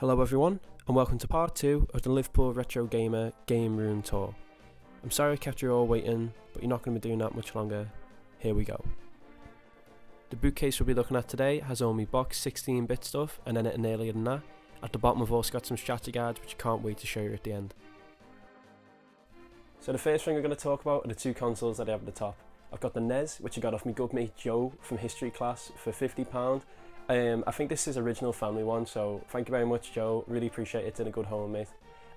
Hello everyone, and welcome to part 2 of the Liverpoolretrogamer game room tour. I'm sorry I kept you all waiting, but you're not going to be doing that much longer. Here we go. The bookcase we'll be looking at today has only box 16-bit stuff and anything earlier than that. At the bottom we've also got some strategy guides which I can't wait to show you at the end. So the first thing we're going to talk about are the two consoles that I have at the top. I've got the NES, which I got off my good mate Joe from history class for £50. I think this is original family one, so thank you very much Joe, really appreciate it, it's in a good home mate.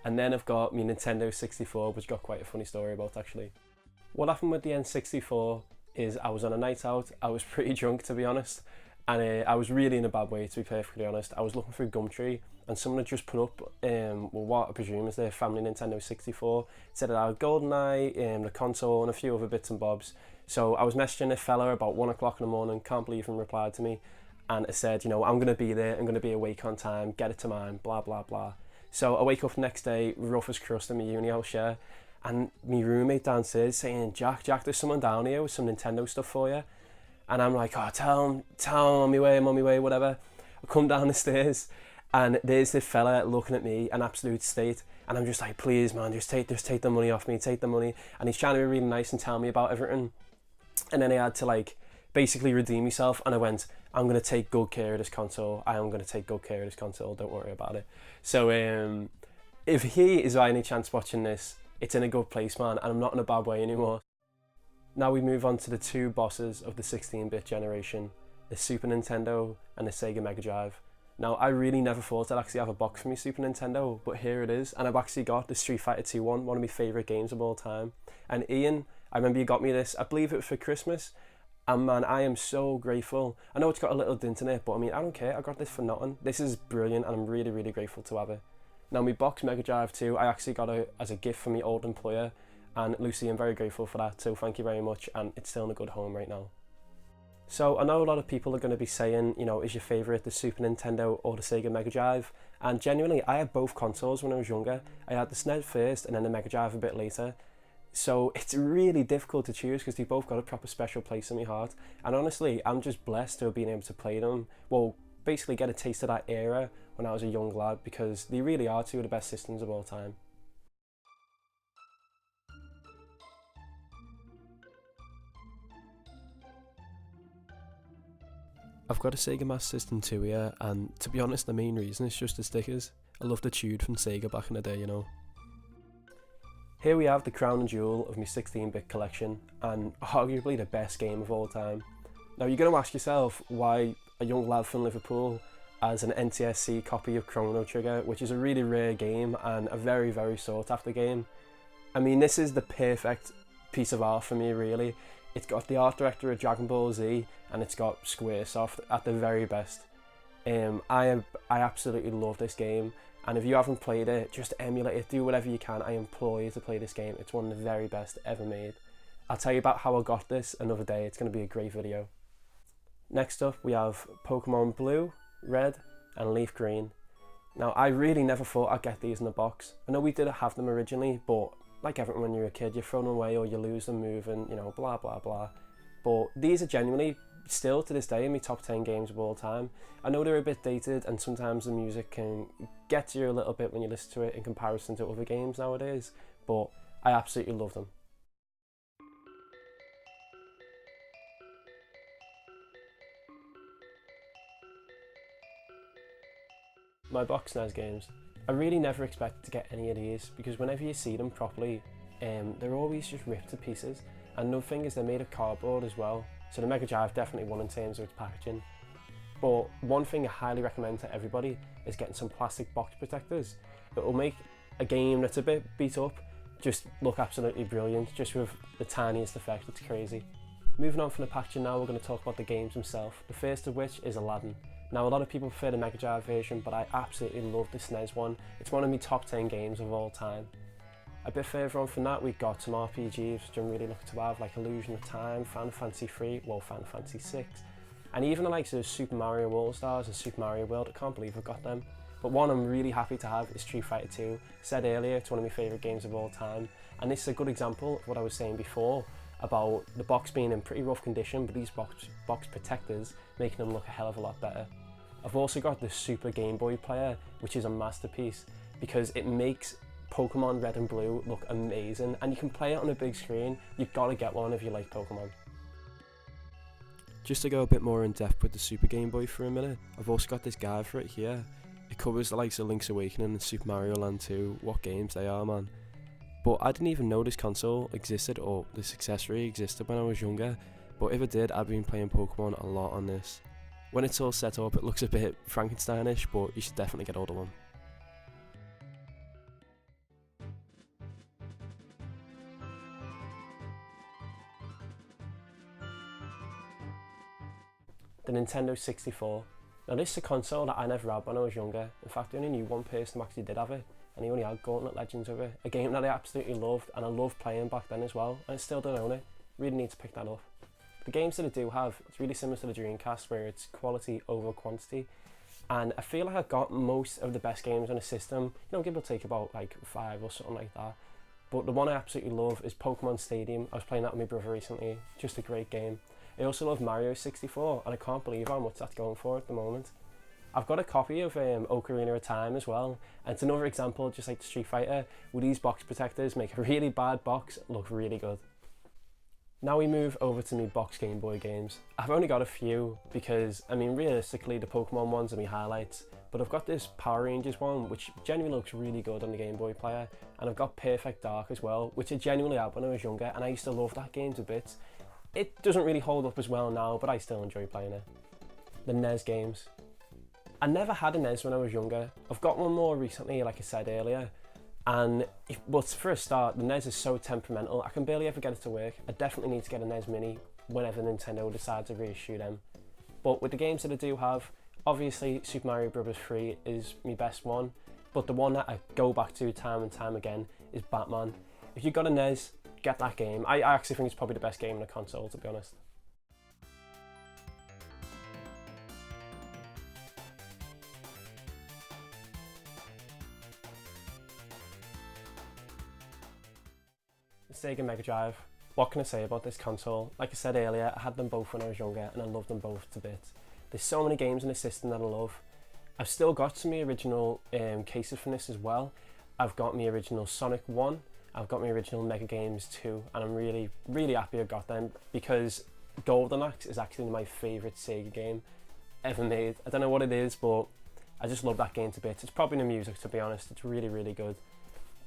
And then I've got my Nintendo 64, which got quite a funny story about actually. What happened with the N64 is I was on a night out, I was pretty drunk to be honest, and I was really in a bad way to be perfectly honest. I was looking through Gumtree and someone had just put up, well what I presume is their family Nintendo 64, it said it had GoldenEye, the console and a few other bits and bobs. So I was messaging a fella about 1 o'clock in the morning, can't believe he replied to me. And it said, you know, I'm going to be there, I'm going to be awake on time, get it to mine, blah, blah, blah. So I wake up the next day, rough as crust in my uni house, yeah, and my roommate downstairs saying, Jack, there's someone down here with some Nintendo stuff for you. And I'm like, oh, tell him, I'm on my way, whatever. I come down the stairs, and there's this fella looking at me, an absolute state, and I'm just like, please, man, just take the money off me, take the money. And he's trying to be really nice and tell me about everything. And then I had to, like, basically redeem myself, and I went, I'm going to take good care of this console. I am going to take good care of this console. Don't worry about it. So if he is by any chance watching this, it's in a good place, man, and I'm not in a bad way anymore. Now we move on to the two bosses of the 16-bit generation, the Super Nintendo and the Sega Mega Drive. Now, I really never thought I'd actually have a box for me Super Nintendo, but here it is, and I've actually got the Street Fighter 2 one of my favourite games of all time. And Ian, I remember you got me this, I believe it was for Christmas. And man, I am so grateful. I know it's got a little dent in it, but I mean, I don't care. I got this for nothing. This is brilliant, and I'm really, really grateful to have it. Now, my box Mega Drive 2, I actually got it as a gift from my old employer. And Lucy, I'm very grateful for that, so thank you very much. And it's still in a good home right now. So I know a lot of people are going to be saying, you know, is your favourite the Super Nintendo or the Sega Mega Drive? And genuinely, I had both consoles when I was younger. I had the SNES first, and then the Mega Drive a bit later. So it's really difficult to choose because they've both got a proper special place in my heart. And honestly, I'm just blessed to have been able to play them. Well, basically get a taste of that era when I was a young lad, because they really are two of the best systems of all time. I've got a Sega Master System 2 here, and to be honest, the main reason is just the stickers. I love the tune from Sega back in the day, you know. Here we have the crown and jewel of my 16-bit collection, and arguably the best game of all time. Now you're going to ask yourself why a young lad from Liverpool has an NTSC copy of Chrono Trigger, which is a really rare game and a very, very sought after game. I mean, this is the perfect piece of art for me, really. It's got the art director of Dragon Ball Z, and it's got Squaresoft at the very best. I absolutely love this game. And if you haven't played it, just emulate it, do whatever you can. I implore you to play this game. It's one of the very best ever made. I'll tell you about how I got this another day. It's going to be a great video. Next up, we have Pokemon Blue, Red, and Leaf Green. Now, I really never thought I'd get these in a box. I know we did have them originally, but like everyone when you're a kid, you throw them away or you lose them moving, you know, blah, blah, blah. But these are genuinely, still to this day, in my top 10 games of all time. I know they're a bit dated, and sometimes the music can get to you a little bit when you listen to it in comparison to other games nowadays, but I absolutely love them. My box NES games. I really never expected to get any of these, because whenever you see them properly, they're always just ripped to pieces. And another thing is they're made of cardboard as well. So the Mega Drive definitely won in terms of its packaging. But one thing I highly recommend to everybody is getting some plastic box protectors. It will make a game that's a bit beat up just look absolutely brilliant, just with the tiniest effect. It's crazy. Moving on from the packaging now, we're going to talk about the games themselves. The first of which is Aladdin. Now, a lot of people prefer the Mega Drive version, but I absolutely love the SNES one. It's one of my top 10 games of all time. A bit further on from that, we've got some RPGs which I'm really looking to have, like Illusion of Time, Final Fantasy 3, well, Final Fantasy 6, and even the likes of Super Mario All-Stars and Super Mario World. I can't believe I've got them. But one I'm really happy to have is Street Fighter 2. Said earlier, it's one of my favourite games of all time, and this is a good example of what I was saying before about the box being in pretty rough condition, but these box protectors making them look a hell of a lot better. I've also got the Super Game Boy player, which is a masterpiece because it makes Pokemon Red and Blue look amazing, and you can play it on a big screen. You've got to get one if you like Pokemon. Just to go a bit more in depth with the Super Game Boy for a minute, I've also got this guide for it here. It covers the likes of Link's Awakening and Super Mario Land 2, what games they are, man. But I didn't even know this console existed or this accessory existed when I was younger, but if it did, I've been playing Pokemon a lot on this. When it's all set up, it looks a bit Frankensteinish, but you should definitely get hold of one. The Nintendo 64. Now this is a console that I never had when I was younger. In fact, I only knew one person who actually did have it, and he only had Gauntlet Legends of it, a game that I absolutely loved, and I loved playing back then as well, and I still don't own it. Really need to pick that up. The games that I do have, it's really similar to the Dreamcast, where it's quality over quantity, and I feel like I've got most of the best games on a system, you know, give or take about like 5 or something like that. But the one I absolutely love is Pokemon Stadium. I was playing that with my brother recently, just a great game. I also love Mario 64, and I can't believe how much that's going for at the moment. I've got a copy of Ocarina of Time as well, and it's another example, just like the Street Fighter, where these box protectors make a really bad box look really good. Now we move over to my box Game Boy games. I've only got a few because, I mean, realistically the Pokemon ones are my highlights, but I've got this Power Rangers one which genuinely looks really good on the Game Boy player, and I've got Perfect Dark as well, which I genuinely had when I was younger, and I used to love that game to bits. It doesn't really hold up as well now, but I still enjoy playing it. The NES games. I never had a NES when I was younger. I've got one more recently, like I said earlier, and but for a start, the NES is so temperamental, I can barely ever get it to work. I definitely need to get a NES Mini whenever Nintendo decides to reissue them. But with the games that I do have, obviously Super Mario Bros. 3 is my best one, but the one that I go back to time and time again is Batman. If you've got a NES, get that game. I actually think it's probably the best game on the console, to be honest. The Sega Mega Drive. What can I say about this console? Like I said earlier, I had them both when I was younger and I loved them both to bits. There's so many games in the system that I love. I've still got some of the original cases from this as well. I've got my original Sonic 1, I've got my original Mega Games 2, and I'm really, really happy I got them because Golden Axe is actually my favourite Sega game ever made. I don't know what it is, but I just love that game to bits. It's probably the music, to be honest. It's really, really good.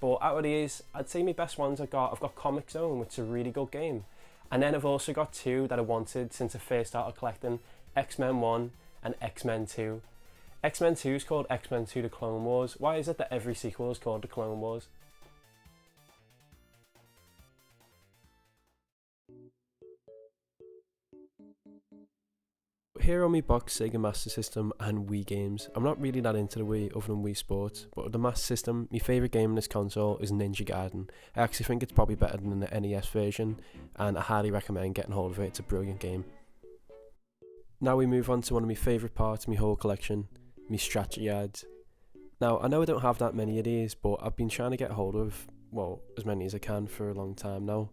But out of these, I'd say my best ones I've got Comic Zone, which is a really good game. And then I've also got two that I wanted since I first started collecting, X-Men 1 and X-Men 2. X-Men 2 is called X-Men 2 The Clone Wars. Why is it that every sequel is called The Clone Wars? Here on my box Sega Master System and Wii games, I'm not really that into the Wii other than Wii Sports, but with the Master System, my favourite game on this console is Ninja Gaiden. I actually think it's probably better than the NES version, and I highly recommend getting hold of it. It's a brilliant game. Now we move on to one of my favourite parts of my whole collection, my strategy guides. Now I know I don't have that many of these, but I've been trying to get hold of, well, as many as I can for a long time now.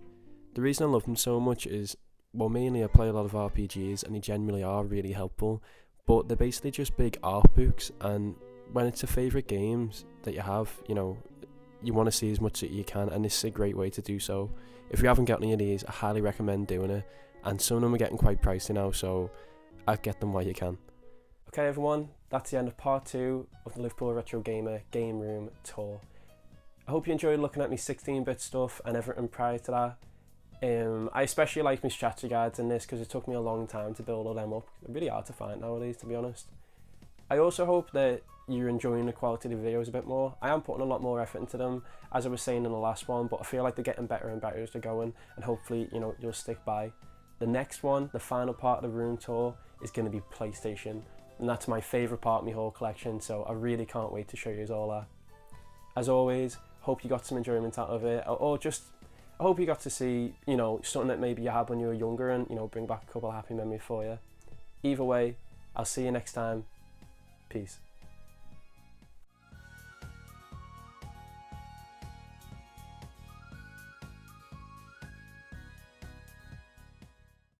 The reason I love them so much is, well, mainly I play a lot of RPGs and they generally are really helpful, but they're basically just big art books, and when it's a favourite games that you have, you know, you want to see as much as you can, and this is a great way to do so. If you haven't got any of these, I highly recommend doing it, and some of them are getting quite pricey now, so I'd get them while you can. Okay everyone, that's the end of part 2 of the Liverpool Retro Gamer Game Room Tour. I hope you enjoyed looking at me 16-bit stuff and everything prior to that. I especially like my strategy guides in this because it took me a long time to build all them up. They're really hard to find nowadays, to be honest. I also hope that you're enjoying the quality of the videos a bit more. I am putting a lot more effort into them, as I was saying in the last one, but I feel like they're getting better and better as they're going, and hopefully, you know, you'll stick by. The next one, the final part of the room tour, is going to be PlayStation, and that's my favourite part of my whole collection, so I really can't wait to show you all that. As always, hope you got some enjoyment out of it, or just I hope you got to see, you know, something that maybe you had when you were younger and, you know, bring back a couple of happy memories for you. Either way, I'll see you next time. Peace.